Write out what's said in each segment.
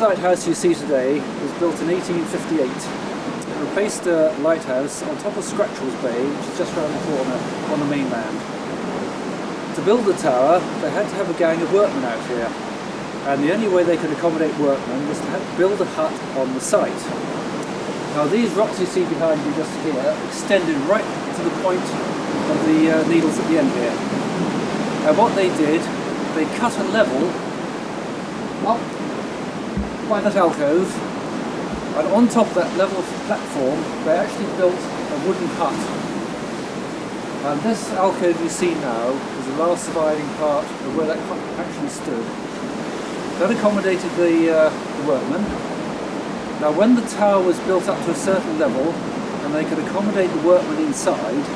This lighthouse you see today was built in 1858. It replaced a lighthouse on top of Scratchell's Bay, which is just around the corner on the mainland. To build the tower, they had to have a gang of workmen out here, and the only way they could accommodate workmen was to build a hut on the site. Now these rocks you see behind you just here extended right to the point of the needles at the end here. And what they did, they cut a level up by that alcove, and on top of that level platform they actually built a wooden hut. And this alcove you see now is the last surviving part of where that hut actually stood. That accommodated the workmen. Now when the tower was built up to a certain level and they could accommodate the workmen inside,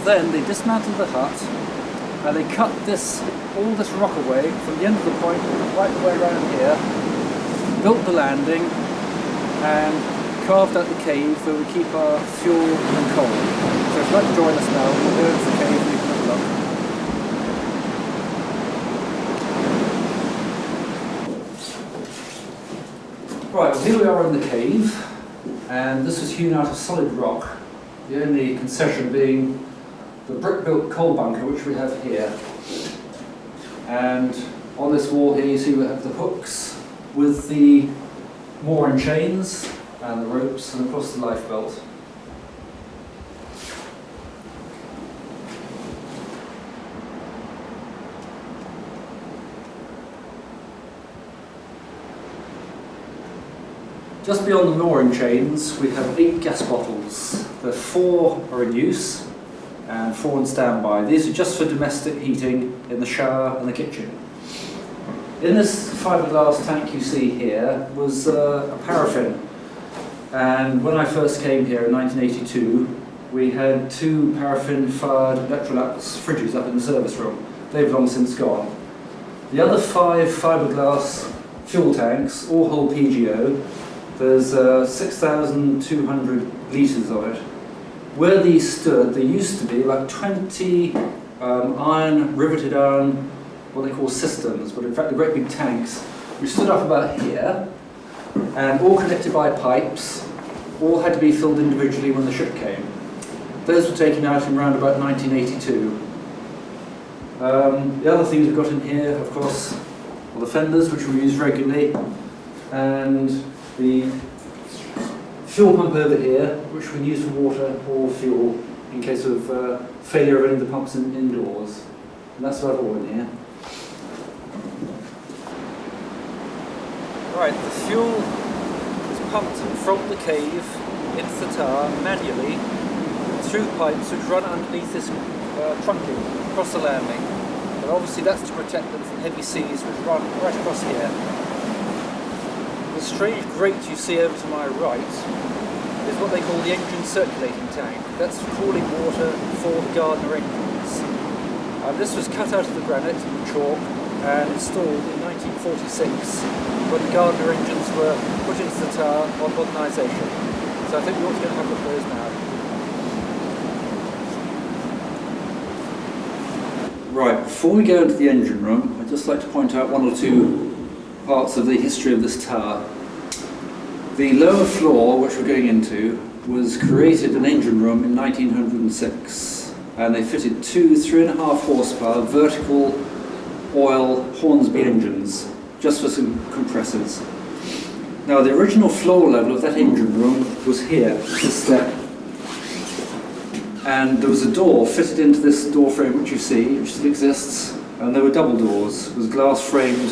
then they dismantled the hut and they cut all this rock away from the end of the point right the way around here, built the landing and carved out the cave where we keep our fuel and coal. So if you'd like to join us now, we'll go into the cave and we can have a look. Right, well here we are in the cave, and this was hewn out of solid rock, the only concession being the brick-built coal bunker which we have here. And on this wall here you see we have the hooks with the mooring chains and the ropes, and of course the lifebelt. Just beyond the mooring chains we have 8 gas bottles. The 4 are in use and 4 on standby. These are just for domestic heating in the shower and the kitchen. In this fiberglass tank you see here was a paraffin, and when I first came here in 1982 we had 2 paraffin-fired Electrolux fridges up in the service room. They've long since gone. The other 5 fiberglass fuel tanks all hold PGO. There's 6,200 litres of it. Where these stood, there used to be about 20 riveted iron, what they call cisterns, but in fact they're great big tanks, which stood up about here, and all connected by pipes, all had to be filled individually when the ship came. Those were taken out in around about 1982. The other things we've got in here, of course, are the fenders, which we use regularly, and the fuel pump over here, which we use for water or fuel in case of failure of any of the pumps indoors. And that's about all in here. Right, the fuel is pumped from the cave into the tower manually through pipes which run underneath this trunking across the landing. And obviously that's to protect them from heavy seas which run right across here. The strange grate you see over to my right is what they call the engine circulating tank. That's for cooling water for the Gardner engines. This was cut out of the granite and chalk and installed in 1946 when the Gardner engines were put into the tower on modernisation. So I think we ought to go and have a look at those now. Right, before we go into the engine room, I'd just like to point out 1 or 2 parts of the history of this tower. The lower floor, which we're going into, was created an engine room in 1906, and they fitted 2 3.5 horsepower vertical oil Hornsby engines, just for some compressors. Now the original floor level of that engine room was here, this step, and there was a door fitted into this door frame which you see, which still exists, and there were double doors with glass framed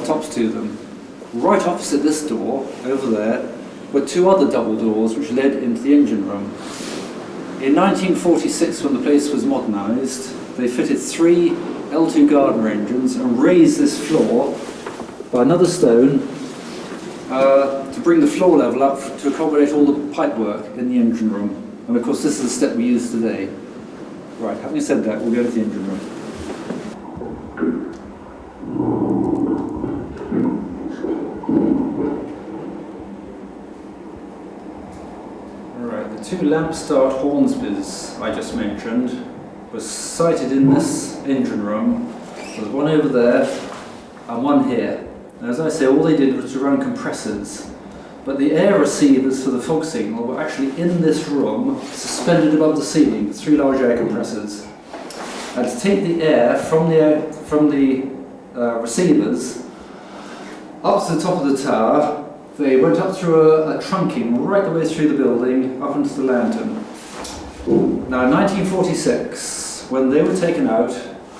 tops to them. Right opposite this door, over there, were 2 other double doors which led into the engine room. In 1946, when the place was modernised, they fitted 3 L2 Gardner engines and raised this floor by another stone to bring the floor level up to accommodate all the pipe work in the engine room. And of course this is the step we use today. Right, having said that, we'll go to the engine room. Alright, the 2 lamp start Hornsbys I just mentioned were sited in this engine room. There's one over there and one here. And as I say, all they did was to run compressors. But the air receivers for the fog signal were actually in this room, suspended above the ceiling, with 3 large air compressors. And to take the air from the receivers up to the top of the tower, they went up through a trunking right the way through the building, up into the lantern. Now in 1946, when they were taken out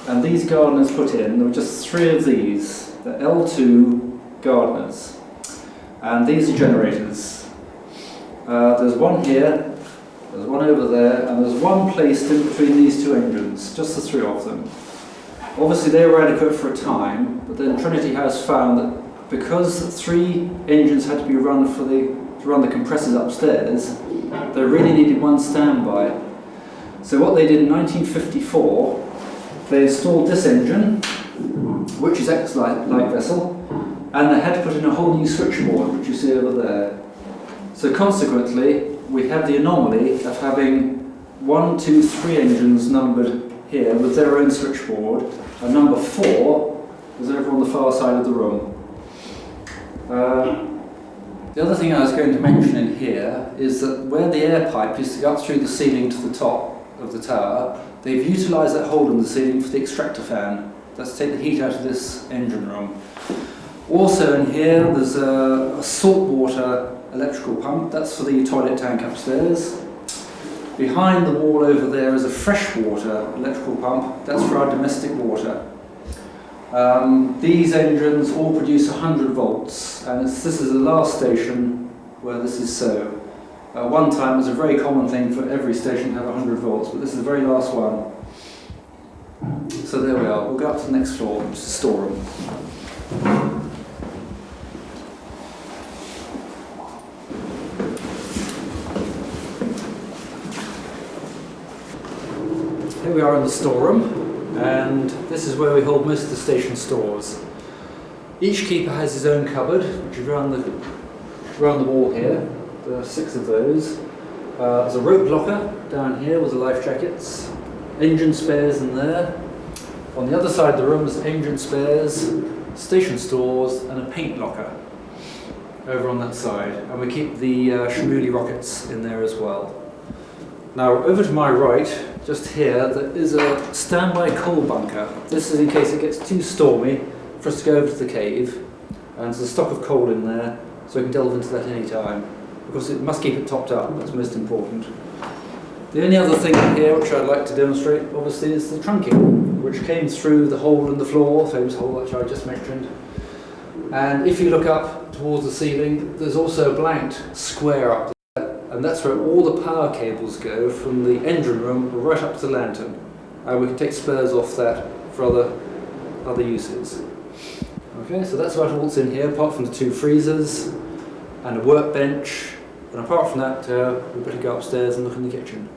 and these gardeners put in, there were just 3 of these, the L2 gardeners. And these are generators. There's one here, there's one over there, and there's one placed in between these 2 engines, just the 3 of them. Obviously they were adequate for a time, but then Trinity House found that because 3 engines had to be run to run the compressors upstairs, they really needed 1 standby. So what they did in 1954, they installed this engine, which is X-light vessel, and they had to put in a whole new switchboard, which you see over there. So consequently, we have the anomaly of having 1, 2, 3 engines numbered here with their own switchboard, and number 4 is over on the far side of the room. The other thing I was going to mention in here is that where the air pipe used to go up through the ceiling to the top of the tower, they've utilised that hole in the ceiling for the extractor fan. That's to take the heat out of this engine room. Also in here there's a saltwater electrical pump, that's for the toilet tank upstairs. Behind the wall over there is a freshwater electrical pump, that's for our domestic water. These engines all produce 100 volts, and this is the last station where this is so. One time it was a very common thing for every station to have 100 volts, but this is the very last one. So there we are, we'll go up to the next floor, which is the storeroom. Here we are in the storeroom, and this is where we hold most of the station stores. Each keeper has his own cupboard, which is around the wall here. There are 6 of those. There's a rope locker down here with the life jackets, engine spares in there. On the other side of the room is engine spares, station stores, and a paint locker over on that side. And we keep the Shimuli rockets in there as well. Now over to my right, just here, there is a standby coal bunker. This is in case it gets too stormy for us to go over to the cave. And there's a stock of coal in there, so we can delve into that any time. Because it must keep it topped up, that's most important. The only other thing here which I'd like to demonstrate, obviously, is the trunking, which came through the hole in the floor, famous hole which I just mentioned. And if you look up towards the ceiling, there's also a blanked square up there, and that's where all the power cables go from the engine room right up to the lantern. And we can take spurs off that for other uses. Okay, so that's about all that's in here, apart from the 2 freezers and a workbench. And apart from that, we better go upstairs and look in the kitchen.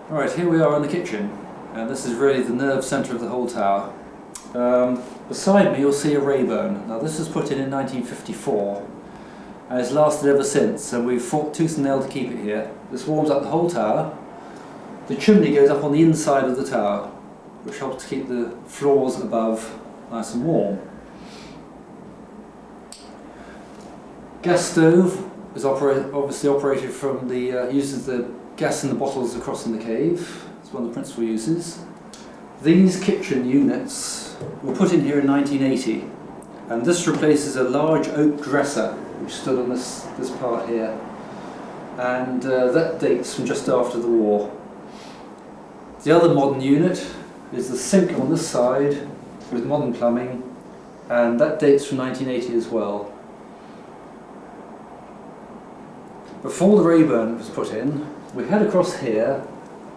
Alright, here we are in the kitchen, and this is really the nerve centre of the whole tower. Beside me you'll see a Rayburn. Now this was put in 1954, and it's lasted ever since, and we've fought tooth and nail to keep it here. This warms up the whole tower. The chimney goes up on the inside of the tower, which helps to keep the floors above nice and warm. Gas stove is obviously operated from the uses the gas in the bottles across in the cave. It's one of the principal uses. These kitchen units were put in here in 1980, and this replaces a large oak dresser which stood on this part here, and that dates from just after the war. The other modern unit is the sink on this side with modern plumbing, and that dates from 1980 as well. Before the Rayburn was put in, we had across here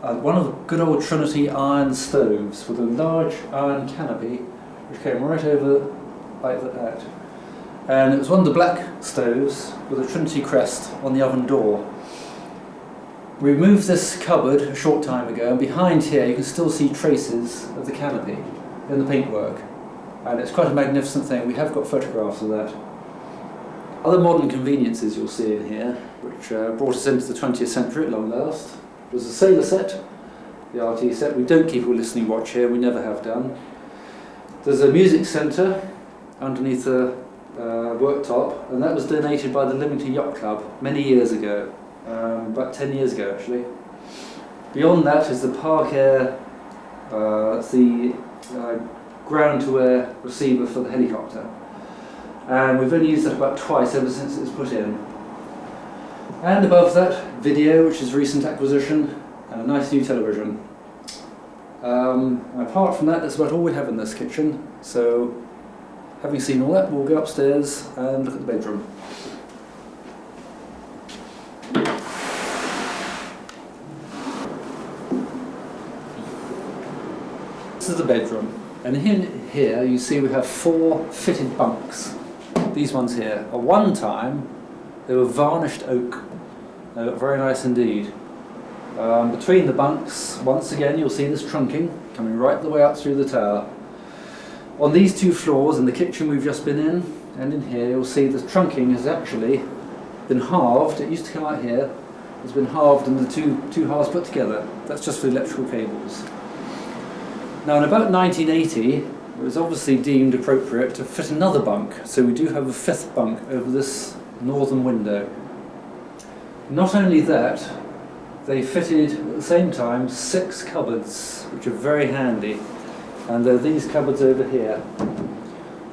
one of the good old Trinity iron stoves with a large iron canopy which came right over like that. And it was one of the black stoves with a Trinity crest on the oven door. We removed this cupboard a short time ago, and behind here you can still see traces of the canopy in the paintwork. And it's quite a magnificent thing. We have got photographs of that. Other modern conveniences you'll see in here, which brought us into the 20th century at long last, was the sailor set, the RT set. We don't keep a listening watch here, we never have done. There's a music centre underneath the worktop, and that was donated by the Leamington Yacht Club many years ago, about 10 years ago actually. Beyond that is the Park Air, the ground-to-air receiver for the helicopter. And we've only used that about twice ever since it was put in. And above that, video, which is a recent acquisition, and a nice new television. Apart from that, that's about all we have in this kitchen. So, having seen all that, we'll go upstairs and look at the bedroom. This is the bedroom. And here you see we have 4 fitted bunks. These ones here. At one time, they were varnished oak. They look very nice indeed. Between the bunks, once again, you'll see this trunking coming right the way up through the tower. On these 2 floors, in the kitchen we've just been in, and in here, you'll see the trunking has actually been halved. It used to come out here. It's been halved and the two halves put together. That's just for the electrical cables. Now, in about 1980, it was obviously deemed appropriate to fit another bunk, so we do have a 5th bunk over this northern window. Not only that, they fitted at the same time 6 cupboards, which are very handy, and they're these cupboards over here.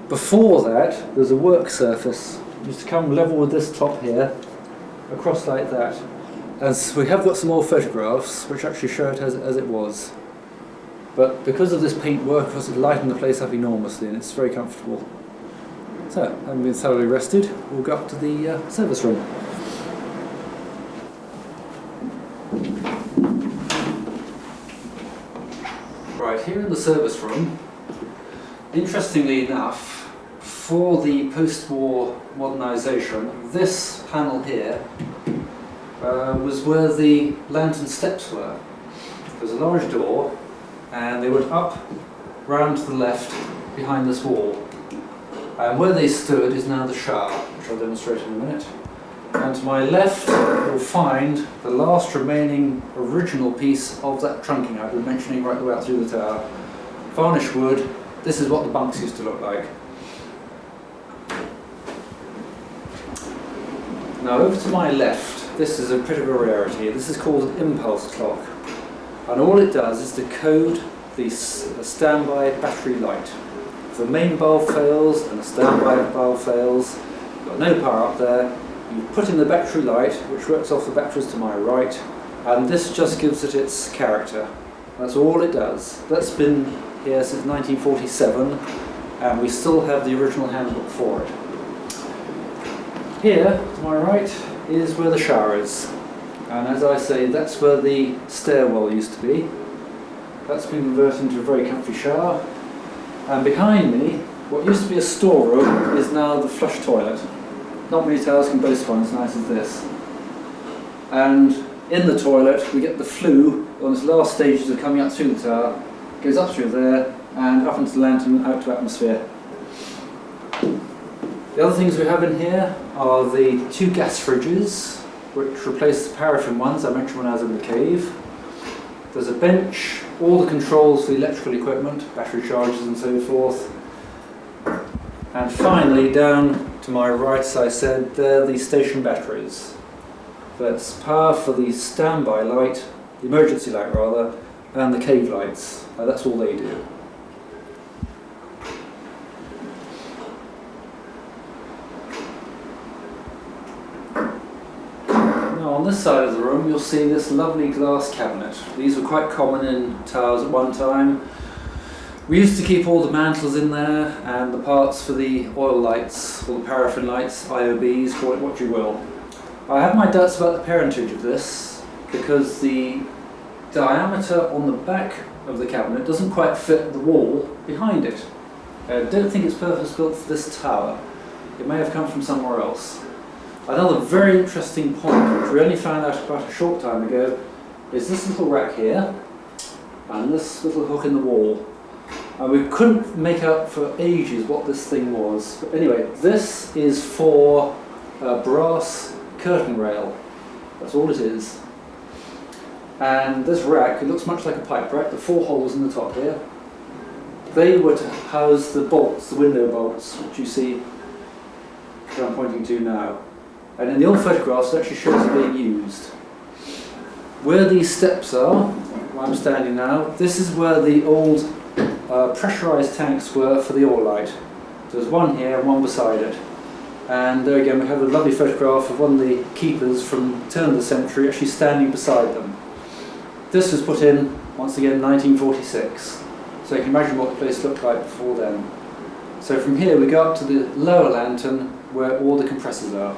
Before that, there's a work surface. It used to come level with this top here, across like that. As we have got some more photographs, which actually show it as it was. But because of this paintwork, it's lightened the place up enormously, and it's very comfortable. So, having been thoroughly rested, we'll go up to the service room. Right, here in the service room, interestingly enough, for the post-war modernisation, this panel here was where the lantern steps were. There's a large door, and they went up, round to the left, behind this wall. And where they stood is now the shower, which I'll demonstrate in a minute. And to my left, you'll find the last remaining original piece of that trunking I've been mentioning right the way out through the tower. Varnished wood. This is what the bunks used to look like. Now over to my left, this is a bit of a rarity. This is called an impulse clock. And all it does is to code the standby battery light. If the main bulb fails and the standby bulb fails, you've got no power up there, you put in the battery light, which works off the batteries to my right, and this just gives it its character. That's all it does. That's been here since 1947, and we still have the original handbook for it. Here, to my right, is where the shower is. And as I say, that's where the stairwell used to be. That's been converted into a very comfy shower. And behind me, what used to be a storeroom is now the flush toilet. Not many towers can boast one as nice as this. And in the toilet, we get the flue on its last stages of coming up through the tower. It goes up through there and up into the lantern, out to atmosphere. The other things we have in here are the 2 gas fridges, which replace the paraffin ones I mentioned when I was in the cave. There's a bench, all the controls for the electrical equipment, battery chargers and so forth. And finally, down to my right, as I said, they're the station batteries. That's power for the standby light, the emergency light rather, and the cave lights. That's all they do. On this side of the room you'll see this lovely glass cabinet. These were quite common in towers at one time. We used to keep all the mantles in there and the parts for the oil lights, or the paraffin lights, IOBs, call it what you will. I have my doubts about the parentage of this because the diameter on the back of the cabinet doesn't quite fit the wall behind it. I don't think it's purpose-built for this tower. It may have come from somewhere else. Another very interesting point, which we only found out about a short time ago, is this little rack here, and this little hook in the wall. And we couldn't make out for ages what this thing was. But anyway, this is for a brass curtain rail. That's all it is. And this rack, it looks much like a pipe rack, the 4 holes in the top here. They were to house the bolts, the window bolts, which you see that I'm pointing to now. And in the old photographs, it actually shows it being used. Where these steps are, where I'm standing now, this is where the old pressurised tanks were for the oil light. There's one here and one beside it. And there again, we have a lovely photograph of one of the keepers from the turn of the century actually standing beside them. This was put in, once again, 1946. So you can imagine what the place looked like before then. So from here we go up to the lower lantern where all the compressors are.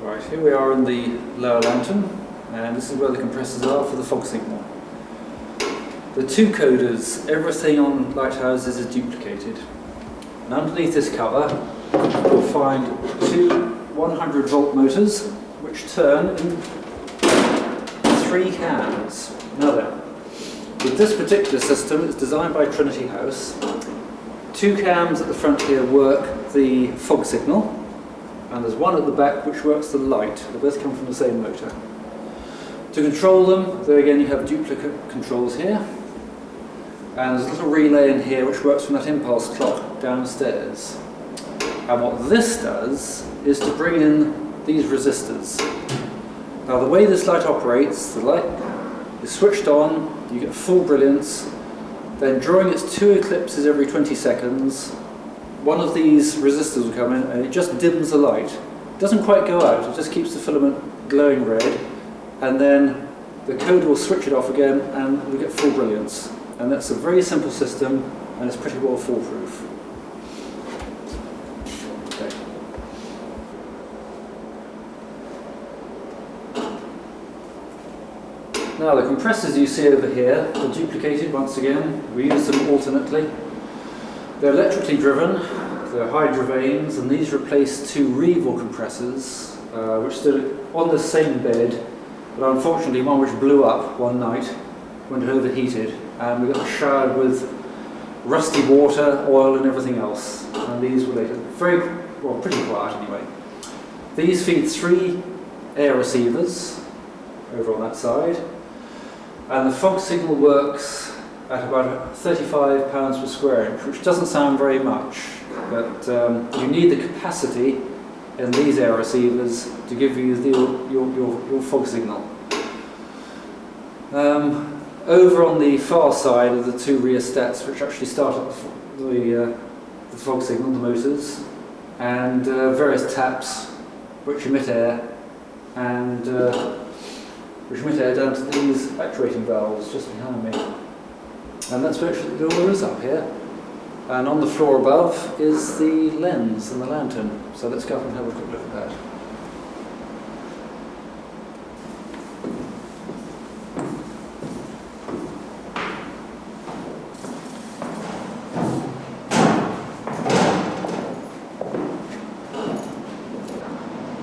Right, here we are in the lower lantern, and this is where the compressors are for the fog signal. The 2 coders, everything on lighthouses is duplicated. And underneath this cover, you'll find 2 100-volt motors which turn in 3 cams. Now then, with this particular system, it's designed by Trinity House. 2 cams at the front here work the fog signal, and there's one at the back which works the light. They both come from the same motor. To control them, there again you have duplicate controls here. And there's a little relay in here which works from that impulse clock downstairs. And what this does is to bring in these resistors. Now the way this light operates, the light is switched on, you get full brilliance, then during its 2 eclipses every 20 seconds, one of these resistors will come in and it just dims the light. It doesn't quite go out, it just keeps the filament glowing red, and then the coder will switch it off again and we get full brilliance. And that's a very simple system, and it's pretty well foolproof. Okay. Now the compressors you see over here are duplicated once again. We use them alternately. They're electrically driven, they're hydrovanes, and these replace 2 Reval compressors, which stood on the same bed, but unfortunately one which blew up one night when it overheated. And we got showered with rusty water, oil and everything else. And these were later pretty quiet anyway. These feed 3 air receivers over on that side. And the fog signal works at about 35 pounds per square inch, which doesn't sound very much, but you need the capacity in these air receivers to give you your fog signal. Over on the far side are the 2 rheostats which actually start up the fog signal, the motors, and various taps which emit air, and which emit air down to these actuating valves just behind me. And that's virtually all there is up here. And on the floor above is the lens and the lantern. So let's go up and have a quick look at that.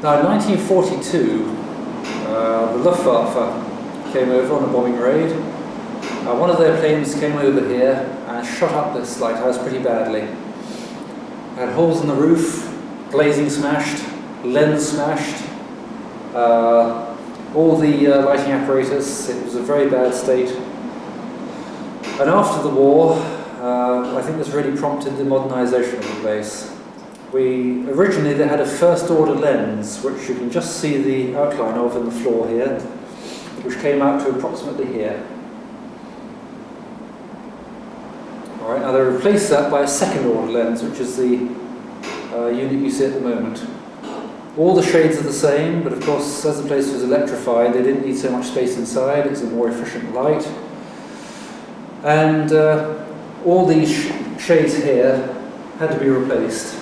Now in 1942, the Luftwaffe came over on a bombing raid. One of their planes came over here and shot up this lighthouse pretty badly. It had holes in the roof, glazing smashed, lens smashed, all the lighting apparatus. It was a very bad state. And after the war, I think this really prompted the modernisation of the place. Originally they had a first order lens, which you can just see the outline of in the floor here, which came out to approximately here. Alright, now they replaced that by a second order lens, which is the unit you see at the moment. All the shades are the same, but of course as the place was electrified they didn't need so much space inside, it's a more efficient light. And all these shades here had to be replaced.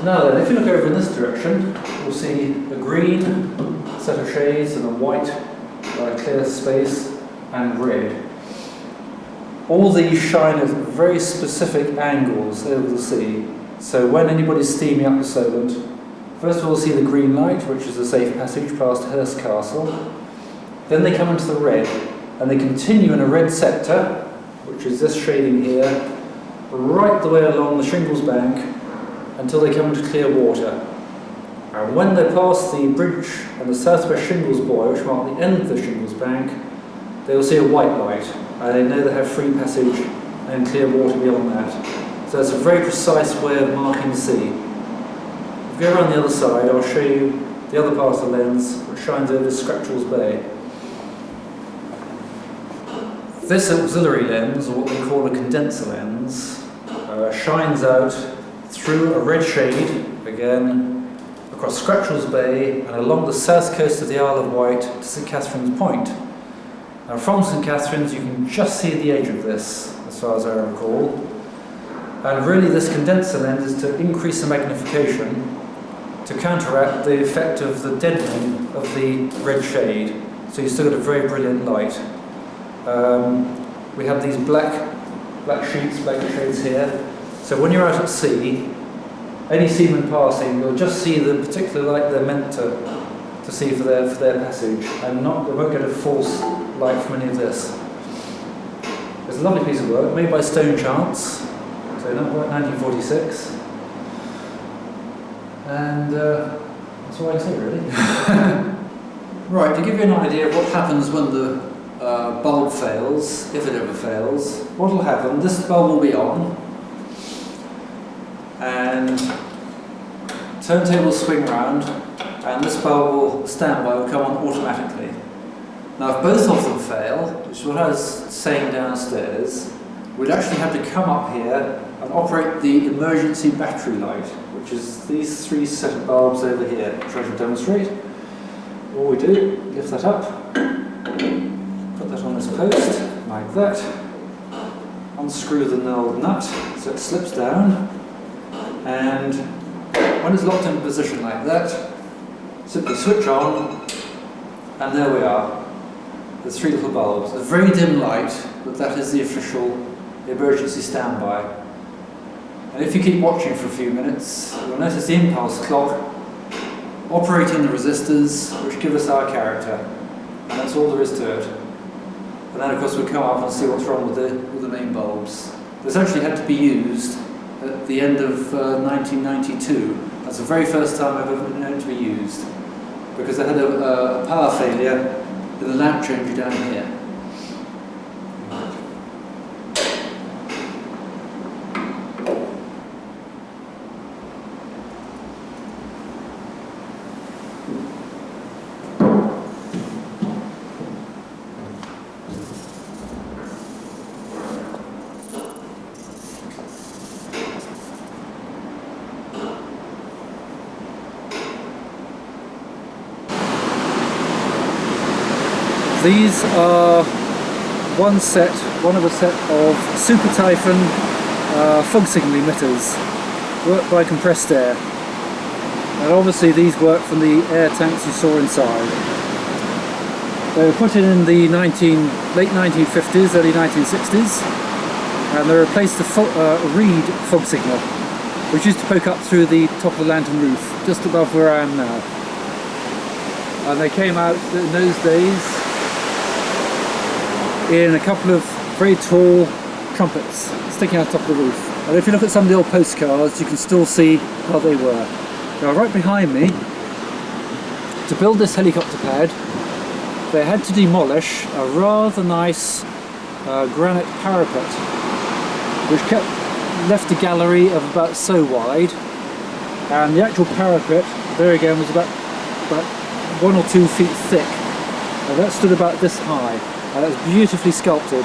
Now then, if you look over in this direction, you'll see a green set of shades and a white clear space and red. All these shine at very specific angles over the sea. So when anybody's steaming up the Solent, First of all, see the green light, which is a safe passage past Hurst Castle. Then they come into the red, and they continue in a red sector, which is this shading here, right the way along the Shingles Bank until they come into clear water. And when they pass the bridge and the southwest Shingles buoy, which mark the end of the Shingles Bank, they will see a white light, and they know they have free passage and clear water beyond that. So it's a very precise way of marking the sea. If we go around the other side, I'll show you the other part of the lens, which shines over Scratchell's Bay. This auxiliary lens, or what we call a condenser lens, shines out through a red shade, again, across Scratchell's Bay and along the south coast of the Isle of Wight to St Catherine's Point. Now from St Catherine's you can just see the edge of this, as far as I recall. And really this condenser lens is to increase the magnification to counteract the effect of the deadening of the red shade. So you still get a very brilliant light. We have these black shades here. So when you're out at sea, any seaman passing, you'll just see the particular light they're meant to see for their passage, and they won't get a false light from any of this. It's a lovely piece of work made by Stone Chance, so 1946, and that's all I can say really. Right, to give you an idea of what happens when the bulb fails, if it ever fails, what will happen, this bulb will be on, and turntable will swing round, and this bulb will stand by, will come on automatically. Now if both of them fail, which is what I was saying downstairs, we'd actually have to come up here and operate the emergency battery light, which is these three set of bulbs over here, which I shall demonstrate. All we do, lift that up, put that on this post, like that, unscrew the knurled nut so it slips down, and when it's locked in position like that, simply switch on, and there we are. There's three little bulbs. A very dim light, but that is the official emergency standby. And if you keep watching for a few minutes, you'll notice the impulse clock operating the resistors, which give us our character. And that's all there is to it. And then of course we'll come up and see what's wrong with the main bulbs. This actually had to be used at the end of 1992. That's the very first time I've ever known it to be used, because they had a power failure in the lamp changer down here. These are one of a set of Super Typhon fog signal emitters, worked by compressed air. And obviously these work from the air tanks you saw inside. They were put in the late 1950s, early 1960s, and they replaced the reed fog signal, which used to poke up through the top of the lantern roof, just above where I am now. And they came out in those days in a couple of very tall trumpets sticking out the top of the roof. And if you look at some of the old postcards, you can still see how they were. Now right behind me, to build this helicopter pad, they had to demolish a rather nice granite parapet, which left a gallery of about so wide, and the actual parapet, there again, was about 1 or 2 feet thick, and that stood about this high. And that's beautifully sculpted.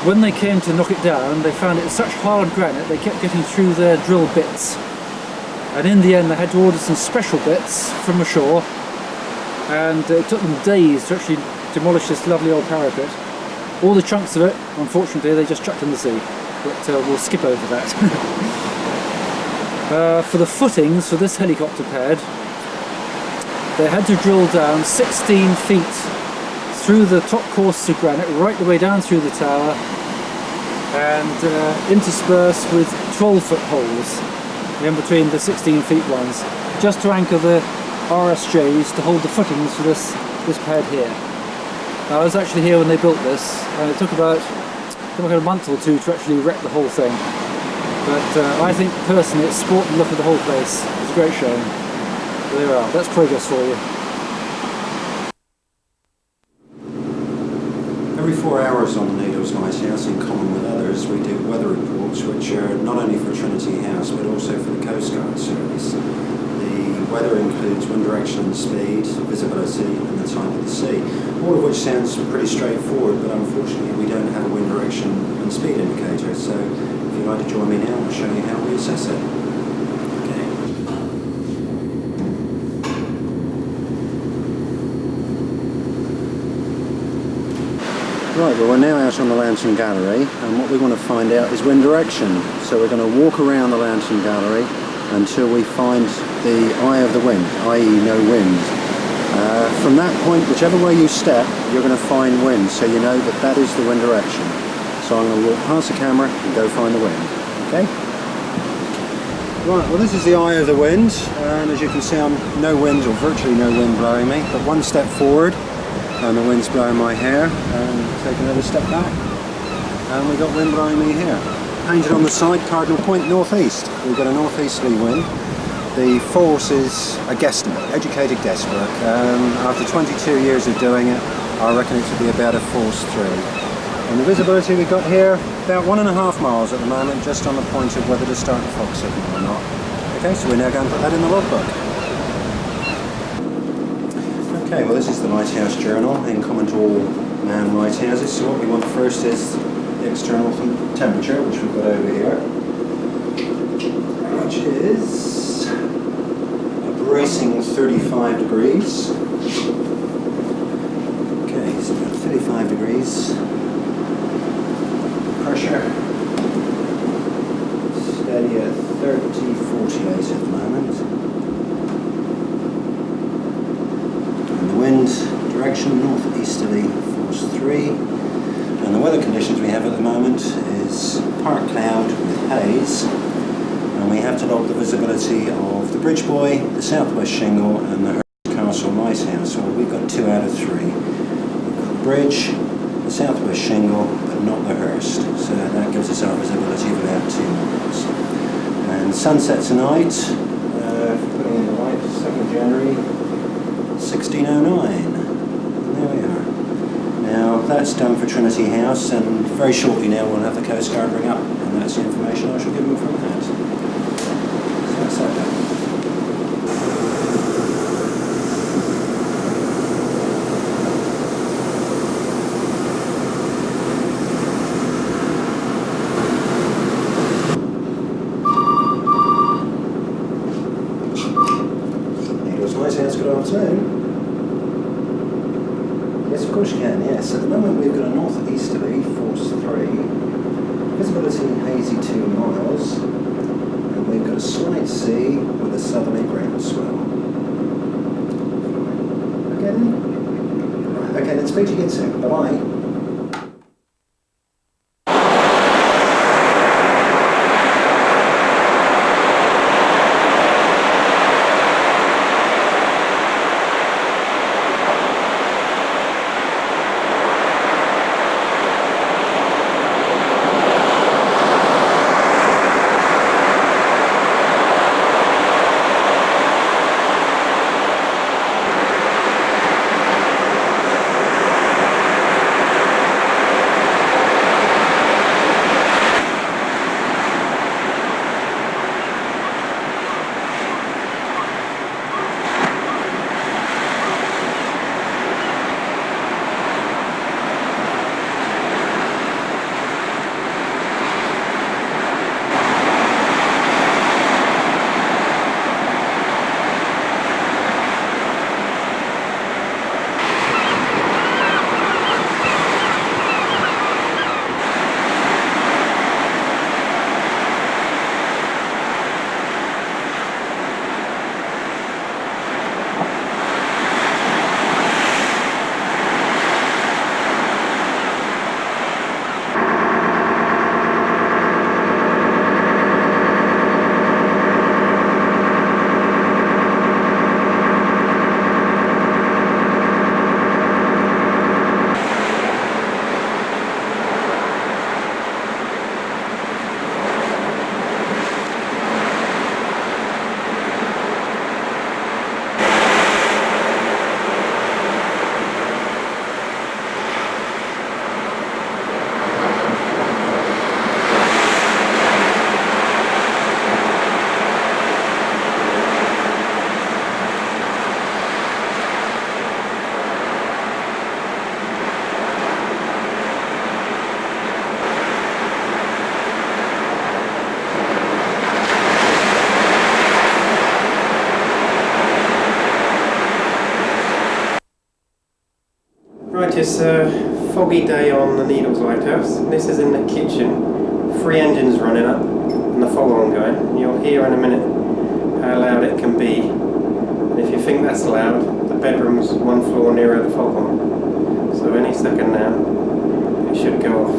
When they came to knock it down, they found it was such hard granite, they kept getting through their drill bits. And in the end, they had to order some special bits from ashore, and it took them days to actually demolish this lovely old parapet. All the chunks of it, unfortunately, they just chucked in the sea. But we'll skip over that. For the footings for this helicopter pad, they had to drill down 16 feet through the top courses of granite, right the way down through the tower, and interspersed with 12-foot holes in between the 16 feet ones. just to anchor the RSJs to hold the footings for this pad here. Now, I was actually here when they built this, and it took about a month or two to actually erect the whole thing. But I think personally it's sport and look at the whole place. It's a great showing. There we are, that's progress for you. Every 4 hours on the Needles Lighthouse, in common with others, we do weather reports which are not only for Trinity House but also for the Coast Guard Service. The weather includes wind direction and speed, visibility and the type of the sea, all of which sounds pretty straightforward, but unfortunately we don't have a wind direction and speed indicator, so if you'd like to join me now, I'll show you how we assess it. Right, well we're now out on the Lantern Gallery, and what we want to find out is wind direction. So we're going to walk around the Lantern Gallery until we find the eye of the wind, i.e. no wind. From that point, whichever way you step, you're going to find wind, so you know that that is the wind direction. So I'm going to walk past the camera and go find the wind, okay? Right, well this is the eye of the wind, and as you can see, no wind, or virtually no wind blowing me, but one step forward, and the wind's blowing my hair, and take another step back, and we've got wind blowing me here. Painted on the side, cardinal point northeast. We've got a northeasterly wind. The force is a guesstimate, educated guesswork. After 22 years of doing it, I reckon it to be about a force 3. And the visibility we've got here, about 1.5 miles at the moment, just on the point of whether to start the fog signal or not. Okay, so we're now going to put that in the logbook. Okay, well this is the Lighthouse Journal, in common to all manned lighthouses. So what we want first is the external temperature, which we've got over here, which is a bracing 35 degrees. Okay, so about 35 degrees. Pressure steady at 30-48 at the moment. And the wind direction northeasterly, force 3. And the weather conditions we have at the moment is part cloud with haze, and we have to log the visibility of the Bridge Buoy, the Southwest Shingle and the Hurst Castle Lighthouse. Well, we've got 2 out of 3. We've got the Bridge, the Southwest Shingle, but not the Hurst, so that gives us our visibility of about 2 miles. And sunset tonight, putting in the light, 2nd January, 1609. And there we are. Now that's done for Trinity House, and very shortly now we'll have the Coast Guard ring up, and that's the information I shall give them from that. So that's that done. Needles Lighthouse, good afternoon. Yes, of course you can, yes. At the moment we've got a northeasterly, force 3, visibility hazy 2 miles, and we've got a slight sea with a southerly groundswell. Okay then? Right, okay then, speak to you again soon. Bye-bye. Right, it's a foggy day on the Needles Lighthouse. This is in the kitchen. 3 engines running up and the fog on going. And you'll hear in a minute how loud it can be. And if you think that's loud, the bedroom's 1 floor nearer the fog on. So any second now, it should go off.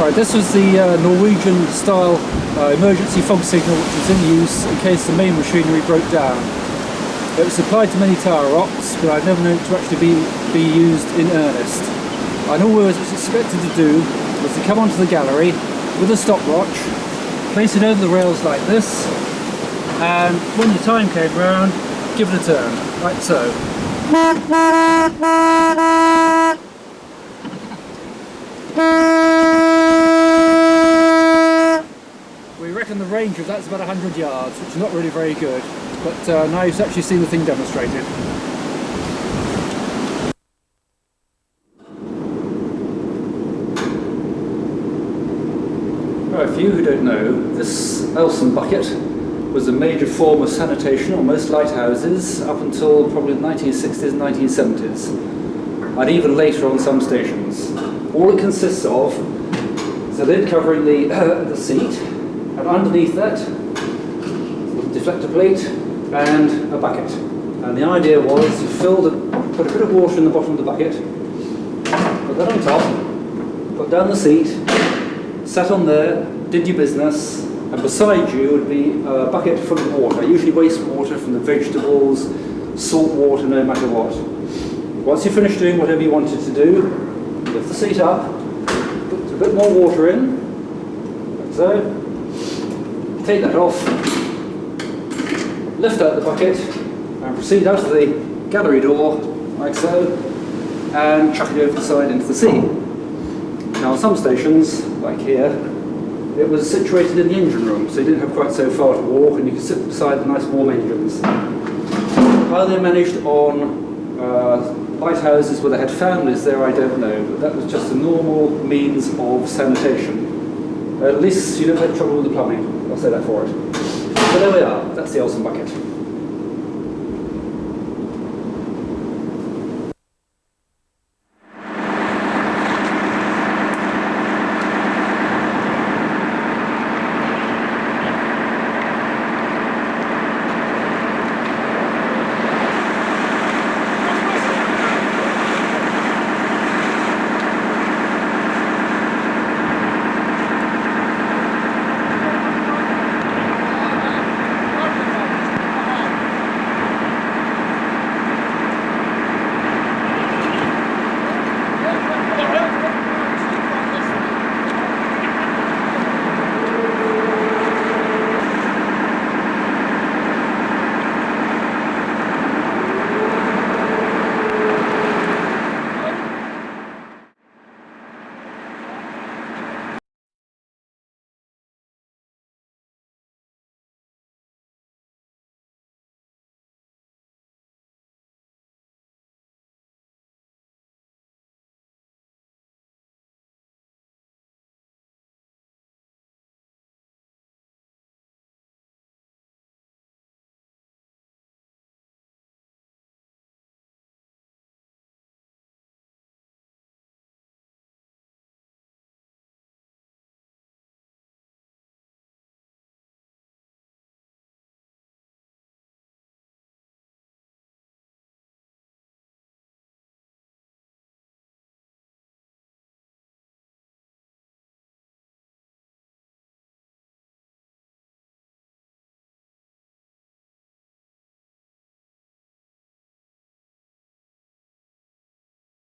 Right, this was the Norwegian style emergency fog signal which was in use in case the main machinery broke down. It was supplied to many tower ops, but I've never known it to actually be used in earnest. And all we were expected to do was to come onto the gallery with a stopwatch, place it over the rails like this, and when the time came round, give it a turn, like so. We reckon the range of that's about 100 yards, which is not really very good, but now you've actually seen the thing demonstrated. Right, for you who don't know, this Elson bucket was a major form of sanitation on most lighthouses up until probably the 1960s and 1970s, and even later on some stations. All it consists of is a lid covering the seat, and underneath that, a deflector plate and a bucket. And the idea was you put a bit of water in the bottom of the bucket, put that on top, put down the seat, sat on there, did your business, and beside you would be a bucket full of water, usually wastewater from the vegetables, salt water, no matter what. Once you finished doing whatever you wanted to do, lift the seat up, put a bit more water in, like so, take that off, lift out the bucket, and proceed out of the gallery door, like so, and chuck it over the side into the sea. Now on some stations, like here, it was situated in the engine room, so you didn't have quite so far to walk, and you could sit beside the nice warm engines. How they managed on lighthouses where they had families there, I don't know, but that was just a normal means of sanitation. At least you don't have trouble with the plumbing, I'll say that for it. So there we are, that's the Elson bucket.